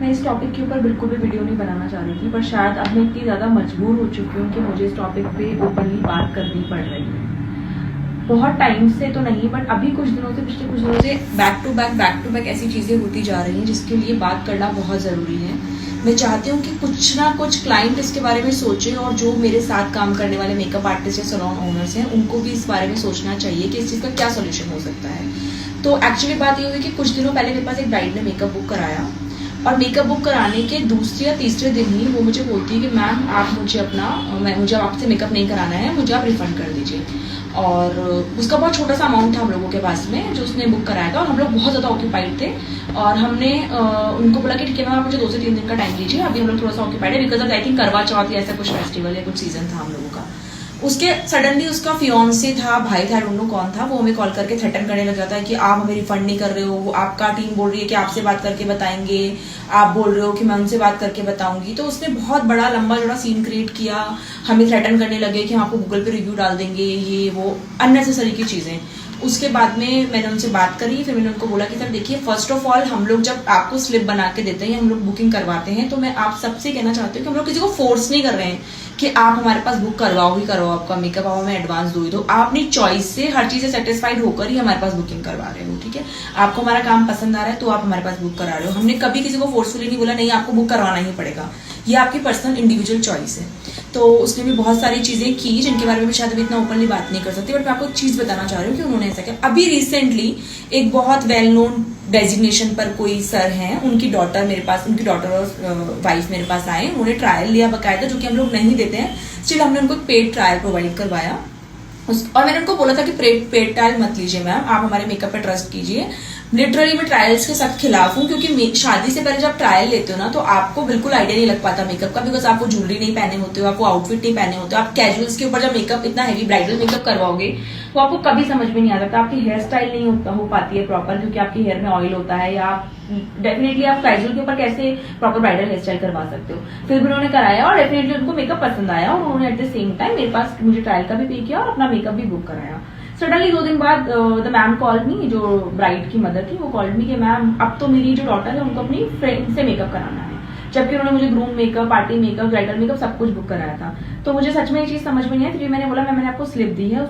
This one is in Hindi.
मैं इस टॉपिक के ऊपर बिल्कुल भी वीडियो नहीं बनाना चाह रही थी, पर शायद अब मैं इतनी ज़्यादा मजबूर हो चुकी हूँ कि मुझे इस टॉपिक पे ओपनली बात करनी पड़ रही है। बहुत टाइम से तो नहीं, बट अभी कुछ दिनों से, पिछले कुछ दिनों से बैक टू बैक ऐसी चीज़ें होती जा रही हैं जिसके लिए बात करना बहुत ज़रूरी है। मैं चाहती हूँ कि कुछ ना कुछ क्लाइंट इसके बारे में सोचें, और जो मेरे साथ काम करने वाले मेकअप आर्टिस्ट या सैलून ओनर्स हैं उनको भी इस बारे में सोचना चाहिए कि इस चीज़ का क्या सोल्यूशन हो सकता है। तो एक्चुअली बात ये हुई कि कुछ दिनों पहले मेरे पास एक ब्राइड ने मेकअप बुक कराया, और मेकअप बुक कराने के दूसरे या तीसरे दिन ही वो मुझे बोलती है कि मैम आप मुझे आपसे मेकअप नहीं कराना है, मुझे आप रिफंड कर दीजिए। और उसका बहुत छोटा सा अमाउंट था हम लोगों के पास में जो उसने बुक कराया था, और हम लोग बहुत ज़्यादा ऑक्यूपाइड थे। और हमने उनको बोला कि ठीक है मैम आप मुझे 2 से 3 दिन का टाइम दीजिए, अभी हम लोग थोड़ा सा ऑक्यूपाइड है बिकॉज ऑफ आई थिंक करवा चौथ या ऐसा कुछ फेस्टिवल या कुछ सीजन था हम लोगों का। उसके सडनली उसका फियोन्से था, भाई था, डोंट नो कौन था, वो हमें कॉल करके थ्रेटन करने लग जाता है कि आप हमें रिफंड नहीं कर रहे हो, आपका टीम बोल रही है कि आपसे बात करके बताएंगे, आप बोल रहे हो कि मैं उनसे बात करके बताऊंगी। तो उसने बहुत बड़ा लंबा चौड़ा सीन क्रिएट किया, हमें थ्रेटन करने लगे कि हम आपको गूगल पे रिव्यू डाल देंगे, ये वो अननेसेसरी की चीजें। उसके बाद में मैंने उनसे बात करी, फिर मैंने उनको बोला कि सर देखिए, फर्स्ट ऑफ ऑल हम लोग जब आपको स्लिप बना के देते हैं, हम लोग बुकिंग करवाते हैं, तो मैं आप सबसे कहना चाहती हूँ कि हम लोग किसी को फोर्स नहीं कर रहे हैं कि आप हमारे पास बुक करवाओ ही करवाओ, आपका मेकअप आओ हमें एडवांस दो ही दो। आप अपनी चॉइस से हर चीज से सेटिस्फाइड होकर ही हमारे पास बुकिंग करवा रहे हो, ठीक है। आपको हमारा काम पसंद आ रहा है तो आप हमारे पास बुक करा रहे हो। हमने कभी किसी को फोर्सफुली नहीं बोला नहीं आपको बुक करवाना ही पड़ेगा, ये आपकी पर्सनल इंडिविजुअल चॉइस है। तो उसने भी बहुत सारी चीजें की जिनके बारे में भी शायद अभी इतना ओपनली बात नहीं कर सकती, बट मैं आपको एक चीज बताना चाह रही हूँ कि उन्होंने ऐसा किया। अभी रिसेंटली एक बहुत वेल नोन डेजिग्नेशन पर कोई सर हैं, उनकी डॉटर और वाइफ मेरे पास आए, उन्होंने ट्रायल लिया बकायदा, जो कि हम लोग नहीं देते हैं। स्टिल हमने उनको पेड ट्रायल प्रोवाइड करवाया, और मैंने उनको बोला था कि पेड ट्रायल मत लीजिए मैम, आप हमारे मेकअप पे ट्रस्ट कीजिए। लिटरली मैं ट्रायल्स के सख्त खिलाफ हूँ, क्योंकि शादी से पहले जब ट्रायल लेते हो ना तो आपको बिल्कुल आइडिया नहीं लग पाता मेकअप का, बिकॉज आप वो ज्वेलरी नहीं पहने होते हो, आप वो आउटफिट नहीं पहने होते हो। आप कैजुअल्स के ऊपर जब मेकअप इतना हैवी ब्राइडल मेकअप करवाओगे तो आपको कभी समझ में नहीं आ सकता, आपकी हेयर स्टाइल नहीं हो पाती है प्रॉपर, क्योंकि आपकी हेयर में ऑयल होता है, या डेफिनेटली आप कैजुअल के ऊपर कैसे प्रॉपर ब्राइडल हेयर स्टाइल करवा सकते हो। फिर भी उन्होंने कराया और डेफिनेटली उनको मेकअप पसंद आया, और उन्होंने एट द सेम टाइम मेरे पास मुझे ट्रायल का भी पे किया और अपना मेकअप भी बुक कराया। सडनली 2 दिन बाद द मैम कॉल मी, जो ब्राइड की मदर थी, वो कॉल्ड मी कि मैम अब तो मेरी जो डॉटर है उनको अपनी फ्रेंड से मेकअप कराना है, जबकि उन्होंने मुझे groom makeup, party makeup, bridal makeup सब कुछ बुक कराया था। तो मुझे सच में ये चीज समझ में नहीं आई। फिर मैंने बोला मैंने आपको स्लिप दी है,